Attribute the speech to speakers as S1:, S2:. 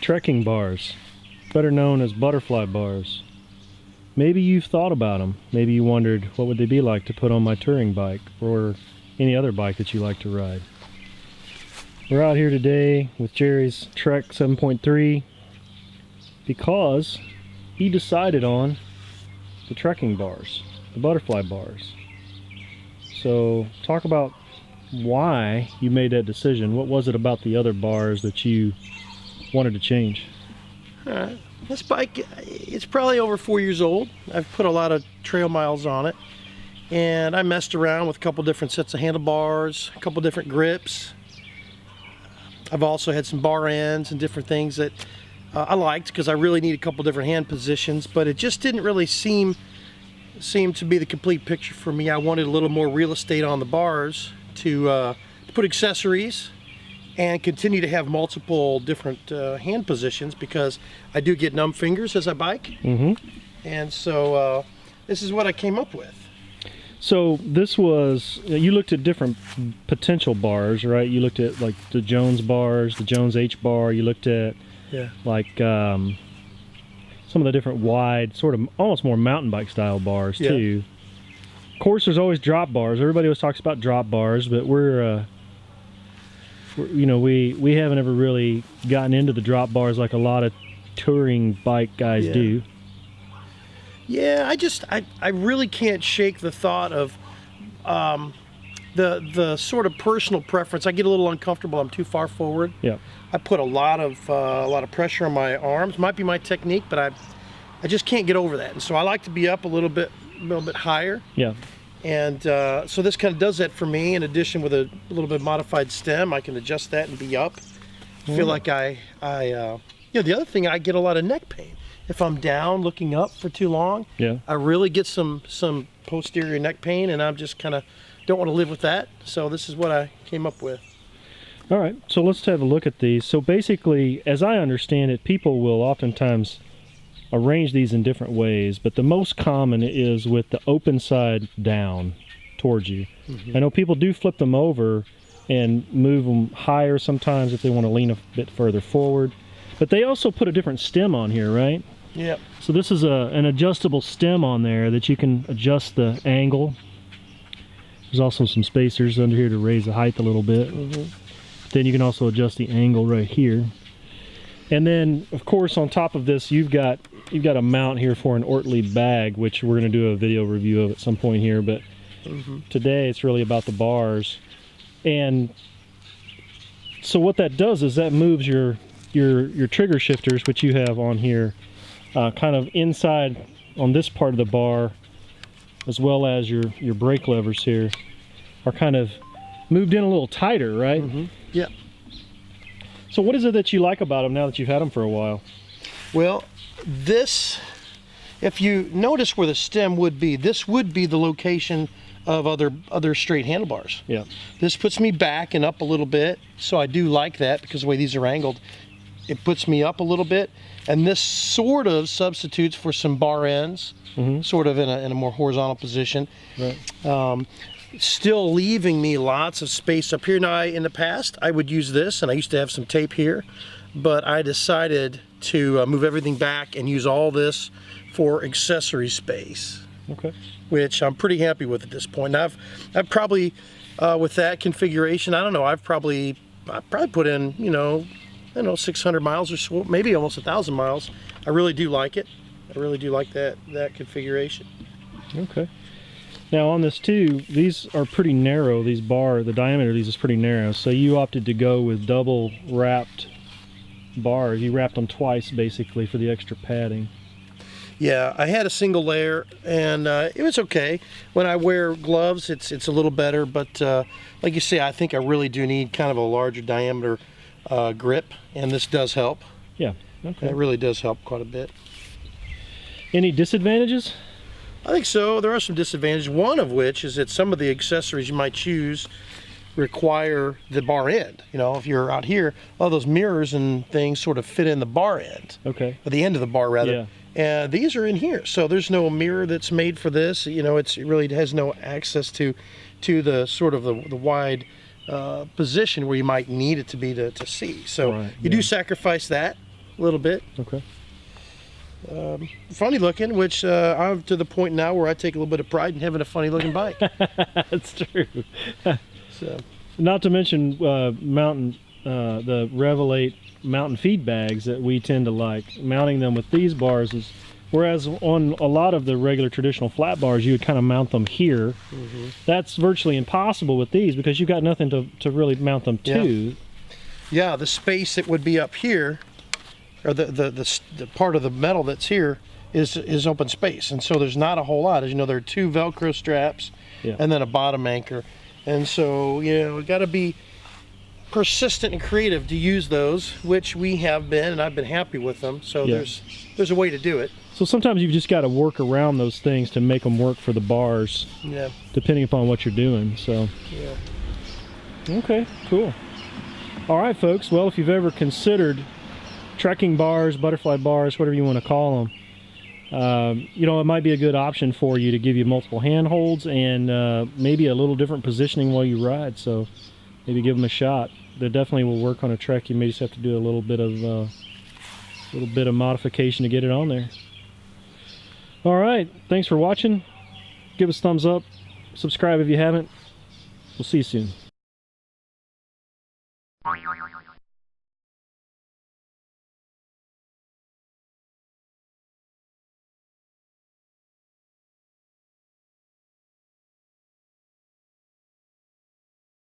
S1: Trekking bars, better known as butterfly bars. Maybe you've thought about them. Maybe you wondered what would they be like to put on my touring bike or any other bike that you like to ride. We're out here today with Jerry's Trek 7.3 because he decided on the trekking bars, the butterfly bars. So talk about why you made that decision. What was it about the other bars that you wanted to change?
S2: This bike, it's probably over 4 years old. I've put a lot of trail miles on it, and I messed around with a couple different sets of handlebars, a couple different grips. I've also had some bar ends and different things that I liked because I really need a couple different hand positions, but it just didn't really seem to be the complete picture for me. I wanted a little more real estate on the bars to put accessories and continue to have multiple different hand positions, because I do get numb fingers as I bike. And so this is what I came up with.
S1: So this was, you looked at different potential bars, right? You looked at like the Jones bars, the Jones H bar. You looked at like some of the different wide, sort of almost more mountain bike style bars too. Of course, there's always drop bars. Everybody always talks about drop bars, but we're you know, we haven't ever really gotten into the drop bars like a lot of touring bike guys do.
S2: Yeah, I really can't shake the thought of the sort of personal preference. I get a little uncomfortable. I'm too far forward.
S1: Yeah.
S2: I put a lot of pressure on my arms. Might be my technique, but I just can't get over that. And so I like to be up a little bit higher.
S1: Yeah. And
S2: so this kind of does that for me. In addition, with a little bit modified stem, I can adjust that and be up. I feel like you know, the other thing, I get a lot of neck pain if I'm down looking up for too long.
S1: Yeah.
S2: I really get some posterior neck pain, and I'm just kind of don't want to live with that. So this is what I came up with.
S1: All right, so let's have a look at these. So basically, as I understand it, people will oftentimes arrange these in different ways, but the most common is with the open side down towards you. I know people do flip them over and move them higher sometimes if they want to lean a bit further forward, but they also put a different stem on here, right?
S2: Yeah.
S1: So this is an adjustable stem on there that you can adjust the angle. There's also some spacers under here to raise the height a little bit. Then you can also adjust the angle right here. And then, of course, on top of this, you've got a mount here for an Ortley bag, which we're going to do a video review of at some point here. But today, it's really about the bars. And so what that does is that moves your trigger shifters, which you have on here, kind of inside on this part of the bar, as well as your brake levers here, are kind of moved in a little tighter, right?
S2: Yeah.
S1: So what is it that you like about them now that you've had them for a while?
S2: Well, this, if you notice where the stem would be, this would be the location of other straight handlebars.
S1: Yeah.
S2: This puts me back and up a little bit, so I do like that because the way these are angled, it puts me up a little bit. And this sort of substitutes for some bar ends, sort of in a more horizontal position.
S1: Right.
S2: Still leaving me lots of space up here. Now, in the past, I would use this, and I used to have some tape here, but I decided to move everything back and use all this for accessory space.
S1: Okay.
S2: Which I'm pretty happy with at this point. Now, I've probably, with that configuration, I don't know, I've probably put in, you know, I don't know, 600 miles or so, maybe almost 1,000 miles. I really do like it. I really do like that configuration.
S1: Okay. Now on this too, these are pretty narrow. The diameter of these is pretty narrow. So you opted to go with double wrapped bars. You wrapped them twice basically for the extra padding.
S2: Yeah, I had a single layer, and it was okay. When I wear gloves, it's a little better, but like you say, I think I really do need kind of a larger diameter grip, and this does help.
S1: Yeah, okay.
S2: It really does help quite a bit.
S1: Any disadvantages?
S2: I think so. There are some disadvantages, one of which is that some of the accessories you might choose require the bar end. You know, if you're out here, all those mirrors and things sort of fit in the bar end.
S1: Okay.
S2: Or the end of the bar, rather.
S1: Yeah.
S2: And these are in here, so there's no mirror that's made for this. You know, it really has no access to the sort of the wide position where you might need it to be to see. So you do sacrifice that. a little bit.
S1: Okay.
S2: Funny looking, which I'm to the point now where I take a little bit of pride in having a funny looking bike.
S1: That's true.
S2: So,
S1: not to mention the Revelate mountain feed bags that we tend to like. Mounting them with these bars is, whereas on a lot of the regular traditional flat bars you would kind of mount them here. That's virtually impossible with these because you've got nothing to really mount them to.
S2: Yeah, the space that would be up here, or the part of the metal that's here, is open space, and so there's not a whole lot. As you know, there are 2 Velcro straps and then a bottom anchor, and so you know, we got to be persistent and creative to use those, which we have been, and I've been happy with them. So there's a way to do it.
S1: So sometimes you've just got to work around those things to make them work for the bars, depending upon what you're doing. So okay, cool. All right, folks, well, if you've ever considered trekking bars, butterfly bars, whatever you want to call them, you know, it might be a good option for you to give you multiple handholds and maybe a little different positioning while you ride. So maybe give them a shot. They definitely will work on a trek. You may just have to do a little bit of modification to get it on there. All right, thanks for watching. Give us a thumbs up, subscribe if you haven't. We'll see you soon.